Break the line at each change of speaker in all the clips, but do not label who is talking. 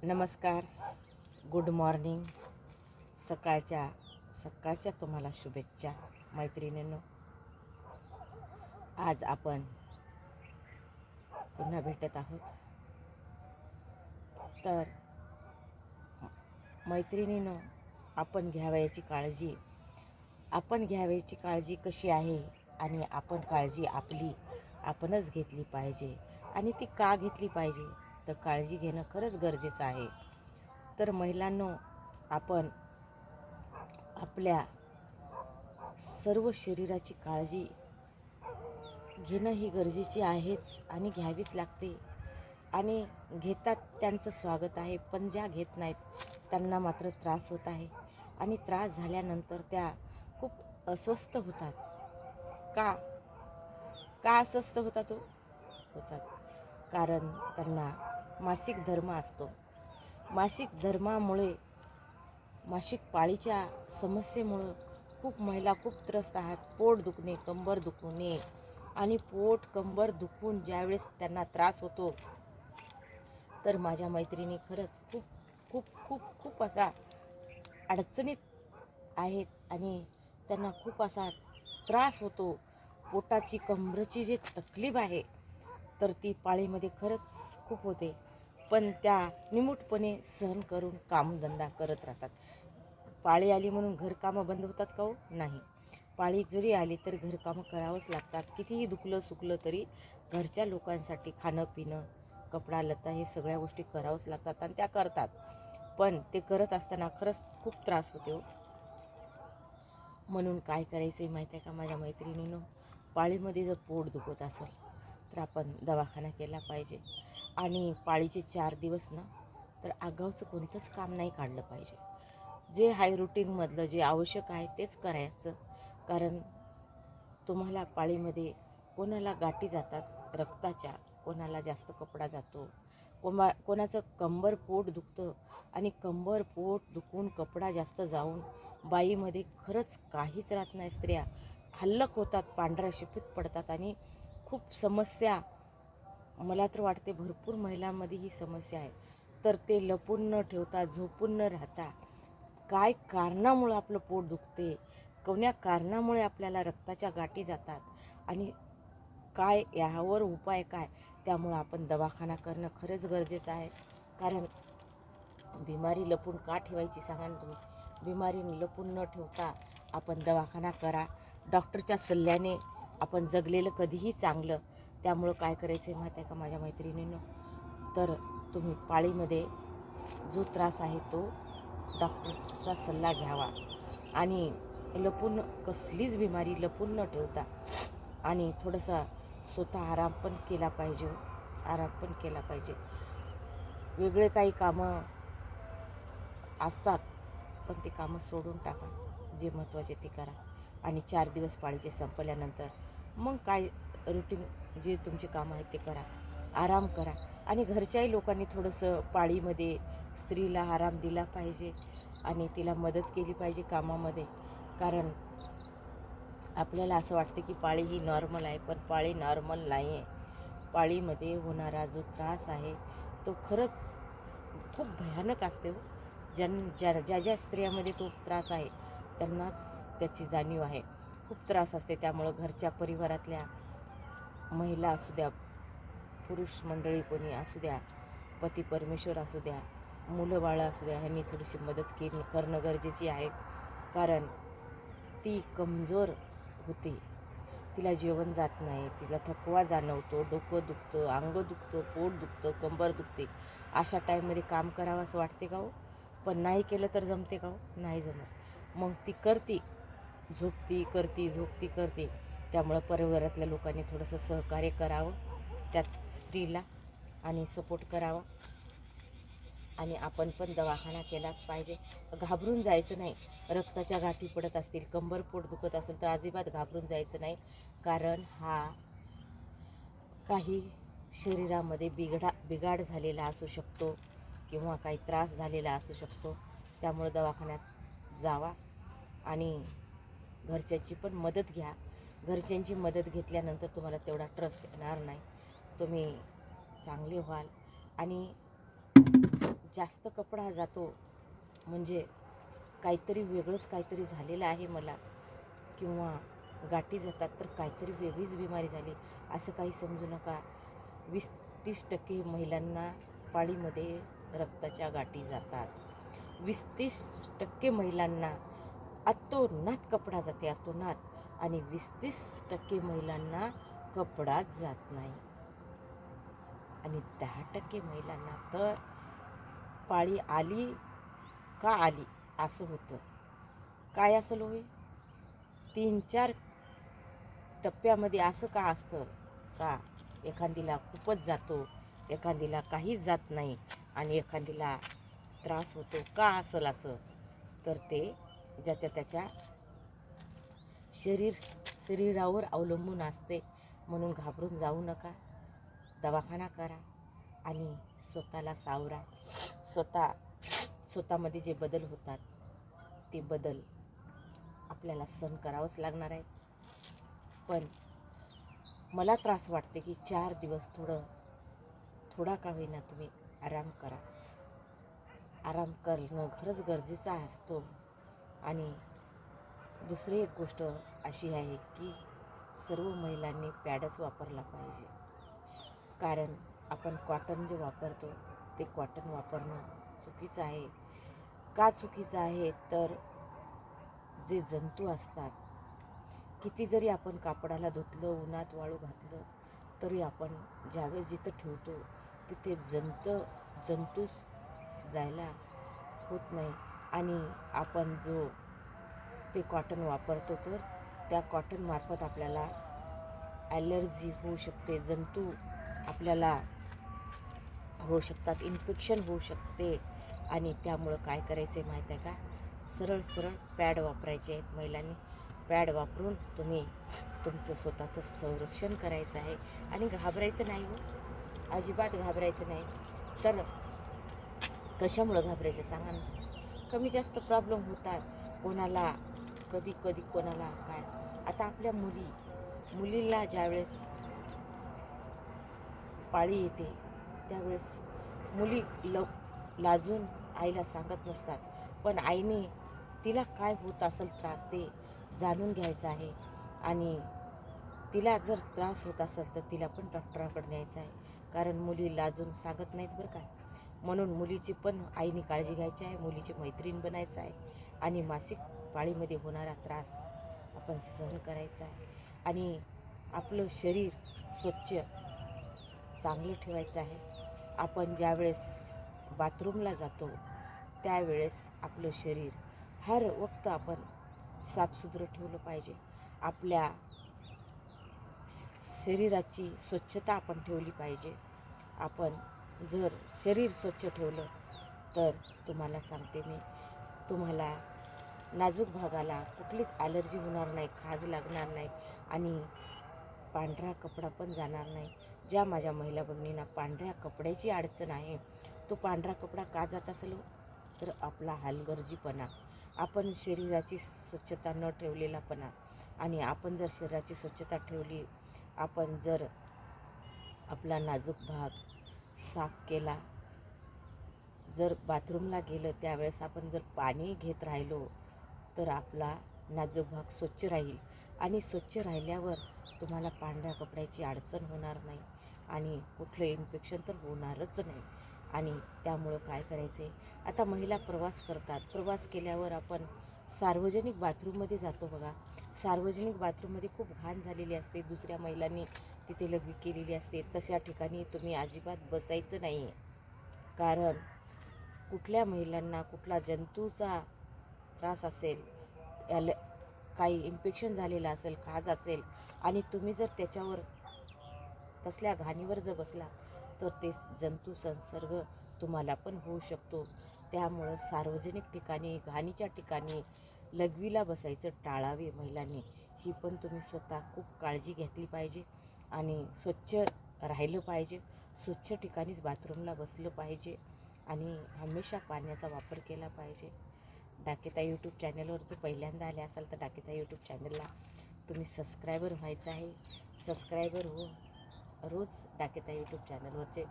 नमस्कार, good morning. सकाळच्या तुम्हाला शुभेच्छा मैत्रिणींनो. आज आपण पुन्हा भेटत आहोत. तर मैत्रिणींनो, आपण घ्यावयाची काळजी कशी आहे आणि आपण काळजी आपणच घेतली पाहिजे. आणि ती का घेतली पाहिजे, तर काळजी घेणं खरंच गरजेचं आहे. तर महिलांनो, आपण आपल्या सर्व शरीराची काळजी घेणं ही गरजेची आहेच आणि घ्यावीच लागते. आणि घेतात त्यांचं स्वागत आहे, पण ज्या घेत नाहीत त्यांना मात्र त्रास होत आहे. आणि त्रास झाल्यानंतर त्या खूप अस्वस्थ होतात. का का अस्वस्थ होतात? कारण त्यांना मासिक धर्म असतो. मासिक पाळीच्या समस्येमुळं खूप महिला खूप त्रस्त आहात. पोट दुखणे, कंबर दुखणे आणि पोट कंबर दुखून ज्यावेळेस त्यांना त्रास होतो, तर माझ्या मैत्रिणी खरंच खूप खूप खूप खूप असा अडचणीत आहेत आणि त्यांना खूप असा त्रास होतो. पोटाची कंबरची जी तकलीफ आहे, तर ती पाळीमध्ये खरंच खूप होते. पण त्या निमूटपणे सहन करून कामधंदा करत राहतात. पाळी आली म्हणून घरकामं बंद होतात का हो? नाही. पाळी जरी आली तर घरकामं करावंच लागतात. कितीही दुखलं सुखलं तरी घरच्या लोकांसाठी खाणं पिणं, कपडा लत्ता हे सगळ्या गोष्टी करावंच लागतात आणि त्या करतात. पण ते करत असताना खरंच खूप त्रास होते हो. म्हणून काय करायचं आहे माहिती आहे का माझ्या मैत्रिणींनो? पाळीमध्ये जर पोट दुखत असेल तर आपण दवाखाना केला पाहिजे. आणि पाळीचे 4 दिवस ना, तर आगाऊचं कोणतंच काम नाही काढलं पाहिजे. जे हाय रुटीनमधलं जे आवश्यक आहे तेच करायचं. कारण तुम्हाला पाळीमध्ये कोणाला गाठी जातात रक्ताच्या, कोणाला जास्त कपडा जातो, कोणाचं कंबर पोट दुखतं आणि कंबर पोट दुखून कपडा जास्त जाऊन बाईमध्ये खरंच काहीच राहत नाही. स्त्रिया हल्लक होतात, पांढऱ्या शिपीत पडतात आणि खूप समस्या, मला तर वाटते भरपूर महिलांमध्ये ही समस्या आहे. तर ते लपून न ठेवता, झोपून न राहता, काय कारणामुळं आपलं पोट दुखते, कोण्या कारणामुळे आपल्याला रक्ताच्या गाठी जातात आणि काय यावर उपाय काय, त्यामुळं आपण दवाखाना करणं खरंच गरजेचं आहे. कारण बिमारी लपून का ठेवायची सांगा ना तुम्ही? बिमारी लपून न ठेवता आपण दवाखाना करा. डॉक्टरच्या सल्ल्याने आपण जगलेलं कधीही चांगलं. त्यामुळं काय करायचं आहे माहीत आहे का माझ्या मैत्रिणींनो? तर तुम्ही पाळीमध्ये जो त्रास आहे तो डॉक्टरचा सल्ला घ्यावा आणि कसलीच बिमारी लपून न ठेवता आणि थोडासा स्वतः आराम पण केला पाहिजे. वेगळे काही कामं असतात, पण ते कामं सोडून टाका. जे महत्त्वाचे ते करा. आणि 4 दिवस पाळीचे संपल्यानंतर मग काय रुटीन जे तुमचे कामं आहेत ते करा. आराम करा. आणि घरच्याही लोकांनी थोडंसं पाळीमध्ये स्त्रीला आराम दिला पाहिजे आणि तिला मदत केली पाहिजे कामामध्ये. कारण आपल्याला असं वाटतं की पाळी ही नॉर्मल आहे, पण पाळी नॉर्मल नाही आहे. पाळीमध्ये होणारा जो त्रास आहे तो खरंच खूप भयानक असते हो. ज्या स्त्रियामध्ये तो त्रास आहे त्यांनाच त्याची जाणीव आहे. खूप त्रास असते. त्यामुळं घरच्या परिवारातल्या महिला असू द्या, पुरुष मंडळी कोणी असू द्या, पती परमेश्वर असू द्या, मुलं बाळं असू द्या, ह्यांनी थोडीशी मदत करणं गरजेची आहे. कारण ती कमजोर होते, तिला जेवण जात नाही, तिला थकवा जाणवतो, डोकं दुखतं, अंग दुखतं, पोट दुखतं, कंबर दुखते. अशा टाईममध्ये काम करावं असं वाटते का हो? पण नाही केलं तर जमते का हो? नाही जमत. मग ती झोपती. त्यामुळं परिवारातल्या लोकांनी थोडंसं सहकार्य करावं त्यात स्त्रीला आणि सपोर्ट करावा. आणि आपण पण दवाखाना केलाच पाहिजे. घाबरून जायचं नाही. रक्ताच्या गाठी पडत असतील, कंबर पोट दुखत असेल तर अजिबात घाबरून जायचं नाही. कारण हा काही शरीरामध्ये बिघाड झालेला असू शकतो किंवा काही त्रास झालेला असू शकतो. त्यामुळे दवाखान्यात जावा आणि घरच्यांची पण मदत घ्या. घरच्यांची मदत घेतल्यानंतर तुम्हाला तेवढा ट्रस्ट येणार नाही. तुम्ही चांगले व्हाल आणि जास्त कपडा जातो म्हणजे काहीतरी वेगळंच काहीतरी झालेलं आहे मला, किंवा गाठी जातात तर काहीतरी वेगळीच बिमारी झाली असं काही समजू नका. 20-30% महिलांना पाळीमध्ये रक्ताच्या गाठी जातात. 20-30% महिलांना अतोनात कपडा जाते, अतोनात. आणि 20-30% महिलांना कपडाच जात नाही. आणि 10% महिलांना तर पाळी आली का आली असं होतं. काय असेल होय? 3-4 टप्प्यामध्ये असं का असतं का एखादीला खूपच जातो, एखादीला काहीच जात नाही, आणि एखादीला त्रास होतो का असेल असं? तर ते ज्याच्या त्याच्या शरीरावर अवलंबून असते. म्हणून घाबरून जाऊ नका, दवाखाना करा आणि स्वतःला सावरा. स्वतःमध्ये जे बदल होतात ते बदल आपल्याला सहन करावंच लागणार आहेत. पण मला त्रास वाटते की 4 दिवस थोडा का होईना तुम्ही आराम करा. आराम करणं खरंच गरजेचा असतो. आणि दुसरी एक गोष्ट अशी आहे की सर्व महिलांनी पॅडच वापरला पाहिजे. कारण आपण कॉटन जे वापरतो ते कॉटन वापरणं चुकीचं आहे. का चुकीचं आहे? तर जे जंतू असतात, किती जरी आपण कापडाला धुतलं, उन्हात वाळू घातलं, तरी आपण ज्यावेळेस जिथं ठेवतो तिथे जंतू जायला होत नाही. आणि आपण जो ते कॉटन वापरतो तर त्या कॉटनमार्फत आपल्याला ॲलर्जी होऊ शकते, जंतू आपल्याला होऊ शकतात, इन्फेक्शन होऊ शकते. आणि त्यामुळं काय करायचं आहे माहीत आहे का? सरळ पॅड वापरायचे आहेत महिलांनी. पॅड वापरून तुम्ही तुमचं स्वतःचं संरक्षण करायचं आहे. आणि घाबरायचं नाही हो, अजिबात घाबरायचं नाही. तर कशामुळं घाबरायचं सांगा ना? कमी जास्त प्रॉब्लेम होतात, कोणाला कधी कोणाला काय. आता आपल्या मुलीला ज्यावेळेस पाळी येते त्यावेळेस मुली लाजून आईला सांगत नसतात. पण आईने तिला काय होत असेल त्रास ते जाणून घ्यायचं आहे. आणि तिला जर त्रास होत असेल तर तिला पण डॉक्टराकडे न्यायचं आहे. कारण मुली लाजून सांगत नाहीत बरं का. म्हणून मुलीची पण आईने काळजी घ्यायची आहे, मुलीची मैत्रीण बनायचं आहे. आणि मासिक पाळीमध्ये होणारा त्रास आपण सहन करायचा आहे. आणि आपलं शरीर स्वच्छ चांगलं ठेवायचं आहे. आपण ज्यावेळेस बाथरूमला जातो त्यावेळेस आपलं शरीर हर वक्त आपण साफसुथरं ठेवलं पाहिजे. आपल्या शरीराची स्वच्छता आपण ठेवली पाहिजे. आपण जर शरीर स्वच्छ ठेवलं तर तुम्हाला सांगते मी, तुम्हाला नाजूक भागाला कुठलीच ॲलर्जी होणार नाही, खाज लागणार नाही, आणि पांढरा कपडा पण जाणार नाही. ज्या माझ्या महिला भगिनींना पांढऱ्या कपड्याची अडचण आहे, तो पांढरा कपडा का जात असेल? तर आपला हलगर्जीपणा, आपण शरीराची स्वच्छता न ठेवलेलापणा. आणि आपण जर शरीराची स्वच्छता ठेवली, आपण जर आपला नाजूक भाग साफ केला, जर बाथरूमला गेलं त्यावेळेस आपण जर पाणी घेत राहिलो तर आपला नाजूक भाग स्वच्छ राहील. आणि स्वच्छ राहिल्यावर तुम्हाला पांढऱ्या कपड्याची अडचण होणार नाही, आणि कुठलं इन्फेक्शन तर होणारच नाही. आणि त्यामुळं काय करायचं आहे, आता महिला प्रवास करतात, प्रवास केल्यावर आपण सार्वजनिक बाथरूममध्ये जातो बघा. सार्वजनिक बाथरूममध्ये खूप घाण झालेली असते, दुसऱ्या महिलांनी तिथे लघवी केलेली असते. तशा ठिकाणी तुम्ही अजिबात बसायचं नाही आहे. कारण कुठल्या महिलांना कुठला जंतूचा त्रास असेल, काही इन्फेक्शन झालेलं असेल, खाज असेल, आणि तुम्ही जर त्याच्यावर तसल्या घाणीवर जर बसला तर ते जंतू संसर्ग तुम्हाला पण होऊ शकतो. त्यामुळं सार्वजनिक ठिकाणी, घाणीच्या ठिकाणी लघवीला बसायचं टाळावे महिलांनी. ही पण तुम्ही स्वतः खूप काळजी घेतली पाहिजे. आणि स्वच्छ राहिलं पाहिजे, स्वच्छ ठिकाणीच बाथरूमला बसलं पाहिजे. आणि हमेशा पाण्याचा वापर केला पाहिजे. डाकेताई यूट्यूब चॅनलवर जर पहिल्यांदा आले असाल तर डाकेताई यूट्यूब चॅनलला तुम्ही सबस्क्रायबर व्हायचं आहे. सबस्क्रायबर हो, रोज डाकेताई यूट्यूब चॅनलवरचे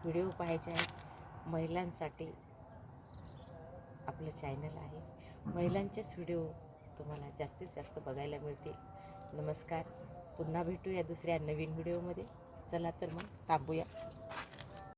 व्हिडिओ पाहायचे आहेत. महिलांसाठी आपलं चॅनल आहे. महिलांचेच व्हिडिओ तुम्हाला जास्तीत जास्त बघायला मिळतील. नमस्कार. पुन्हा भेटूया दुसऱ्या नवीन व्हिडिओमध्ये. चला तर मग थांबूया.